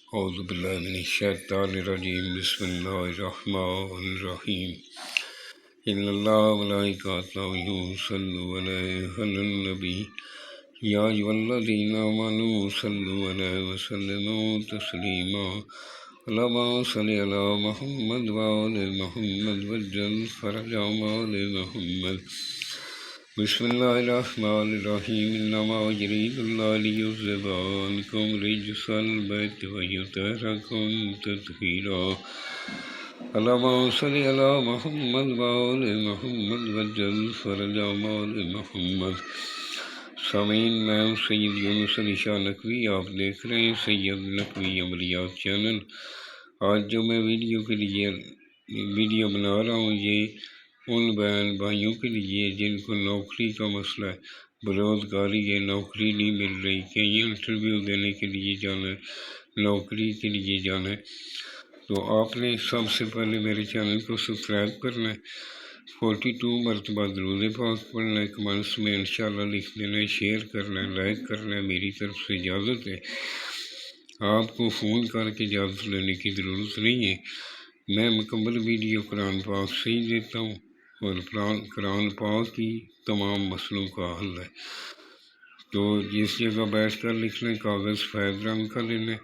اعوذ باللہ من الشیطان الرجیم بسم اللہ الرحمن الرحیم ان اللہ ملائکتہ یصلون علی النبی یا ایھا الذین آمنوا صلوا علیہ وسلموا تسلیما اللہم صل علی محمد وآل محمد وعجل فرج آل محمد بسم اللہ الرحمن الرحیم انما یرید اللہ لیذھب عنکم رجس البیت ویطہرکم تطہیرا اللہم صل علی محمد وآل محمد وعجل فرج آل محمد۔ سامعین، میں ہوں سید یونس علی شاہ نقوی، آپ دیکھ رہے ہیں سید نقوی عملیات چینل۔ آج جو میں ویڈیو بنا رہا ہوں یہ ان بہن بھائیوں کے لیے جن کو نوکری کا مسئلہ ہے، بےروزگاری ہے، نوکری نہیں مل رہی، کہیں انٹرویو دینے کے لیے جانا ہے، نوکری کے لیے جانا ہے، تو آپ نے سب سے پہلے میرے چینل کو سبسکرائب کرنا ہے، 42 مرتبہ درود پاک پڑھنا ہے، کمنٹس میں انشاءاللہ لکھ دینا ہے، شیئر کرنا ہے، لائک کرنا ہے۔ میری طرف سے اجازت ہے، آپ کو فون کر کے اجازت لینے کی ضرورت نہیں ہے۔ میں مکمل ویڈیو قرآن پاک سے ہی دیتا ہوں، اور قرآن پاک کی تمام مسئلوں کا حل ہے۔ تو جس جگہ بیٹھ کر لکھنا ہے، کاغذ سفید رنگ کا لینا ہے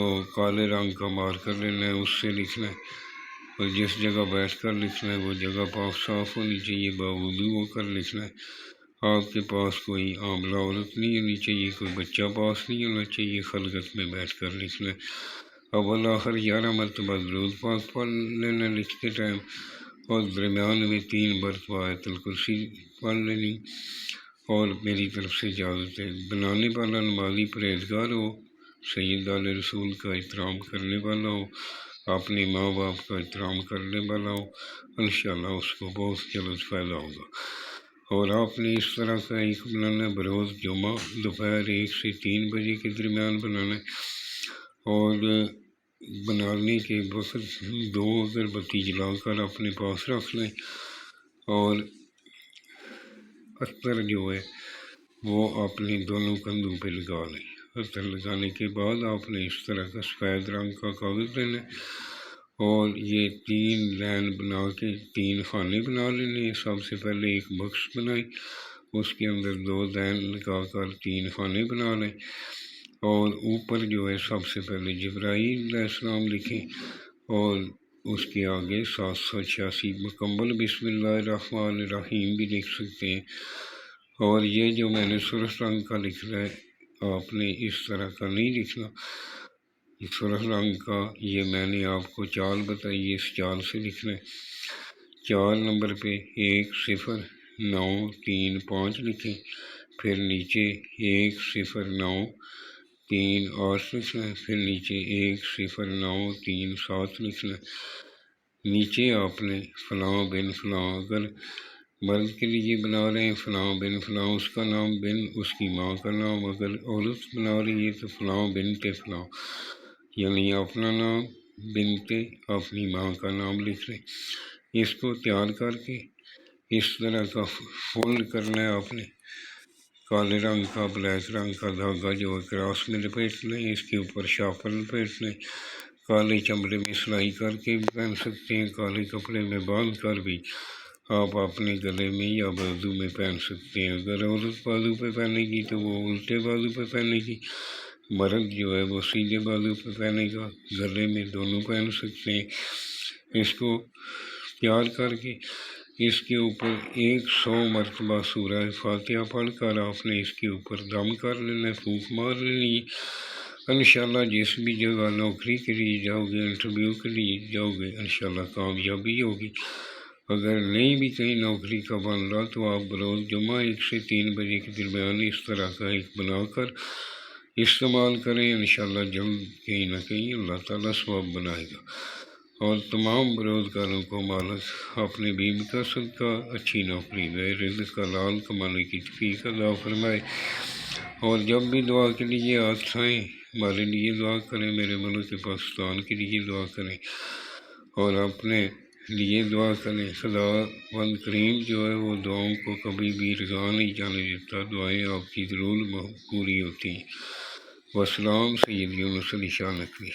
اور کالے رنگ کا مارکر لینا ہے، اس سے لکھنا ہے، اور جس جگہ بیٹھ کر لکھنا ہے وہ جگہ پاک صاف ہونی چاہیے، باوضو ہو کر لکھنا ہے۔ آپ کے پاس کوئی عاملہ عورت نہیں ہونی چاہیے، کوئی بچہ پاس نہیں ہونا چاہیے، خلوت میں بیٹھ کر لکھنا ہے۔ اول آخر 11 مرتبہ درود پاک پڑھ لینا لکھتے ٹائم، اور درمیان میں 3 مرتبہ آیت الکرسی پڑھ لینی، اور میری طرف سے اجازت ہے۔ بنانے والا نمازی پرہیزگار ہو، سید آل رسول کا احترام کرنے والا ہو، اپنے ماں باپ کا احترام کرنے والا ہو، انشاءاللہ اس کو بہت جلد فائدہ ہوگا۔ اور آپ نے اس طرح کا ایک بنانا ہے، بروز جمعہ دوپہر 1 سے 3 بجے کے درمیان بنانا ہے، اور بنانے کے وقت 2 اگربتی جلا کر اپنے پاس رکھ لیں، اور عطر جو ہے وہ اپنے دونوں کندھوں پہ لگا لیں۔ عطر لگانے کے بعد آپ نے اس طرح کا سفید رنگ کا کاغذ لینا ہے، اور یہ 3 لائن بنا کے 3 خانے بنا لینے ہیں۔ سب سے پہلے ایک بکس بنائیں، اس کے اندر 2 لائن لگا کر 3 خانے بنا لیں، اور اوپر جو ہے سب سے پہلے جبرائیل علیہ السلام لکھیں، اور اس کے آگے 786 مکمل بسم اللہ الرحمن الرحیم بھی لکھ سکتے ہیں۔ اور یہ جو میں نے سرخ رنگ کا لکھنا ہے، آپ نے اس طرح کا نہیں لکھنا، سرخ رنگ کا یہ میں نے آپ کو چال بتائی، اس چال سے لکھنا ہے۔ 4 نمبر پہ 109335 لکھیں، پھر نیچے 109338 لکھنا ہے، پھر نیچے 109337 لکھنا ہے۔ نیچے آپ نے فلاں بن فلاں، اگر مرد کے لیے بنا رہے ہیں فلاں بن فلاں اس کا نام، بن اس کی ماں کا نام، اگر عورت بنا رہی ہے تو فلاں بنت فلاں، یعنی اپنا نام، بنت اپنی ماں کا نام لکھ لیں۔ اس کو تیار کر کے اس طرح کا فولڈ کرنا ہے، آپ نے کالے رنگ کا بلیک رنگ کا دھاگا جو ہے کراس میں لپیٹ لیں، اس کے اوپر شاپر لپیٹ لیں، کالے چمڑے میں سلائی کر کے بھی پہن سکتے ہیں، کالے کپڑے میں باندھ کر بھی آپ اپنے گلے میں یا بازو میں پہن سکتے ہیں۔ اگر عورت بازو پہ پہنے گی تو وہ الٹے بازو پہ پہنے گی، مرد جو ہے وہ سیدھے بازو پہ پہنے گا، گلے میں دونوں پہن سکتے ہیں۔ اس کو تیار کر کے اس کے اوپر 100 مرتبہ سورہ فاتحہ پڑھ کر آپ نے اس کے اوپر دم کر لینا ہے، پھونک مار لینی ہے۔ انشاءاللہ جس بھی جگہ نوکری کے لیے جاؤ گے، انٹرویو کے لیے جاؤ گے، انشاءاللہ کامیابی ہوگی۔ اگر نہیں بھی کہیں نوکری کا بن رہا تو آپ بروز جمعہ 1 سے 3 بجے کے درمیان اس طرح کا ایک بنا کر استعمال کریں، انشاءاللہ جلد کہیں نہ کہیں اللہ تعالیٰ ثواب بنائے گا۔ اور تمام بےروزگاروں کو مالک اپنے بیوی کا صدقہ اچھی نوکری دے، رزق حلال کمانے کی توفیق عطا فرمائے۔ اور جب بھی دعا کے لیے ہاتھ اٹھائیں، ہمارے لیے دعا کریں، میرے ملک پاکستان کے لیے دعا کریں، اور اپنے لیے دعا کریں۔ خدا وند کریم جو ہے وہ دعاؤں کو کبھی بھی رضا نہیں جانے دیتا، دعائیں آپ کی ضرور پوری ہوتی ہیں۔ وسلام سید یونس علی شاہ نقوی۔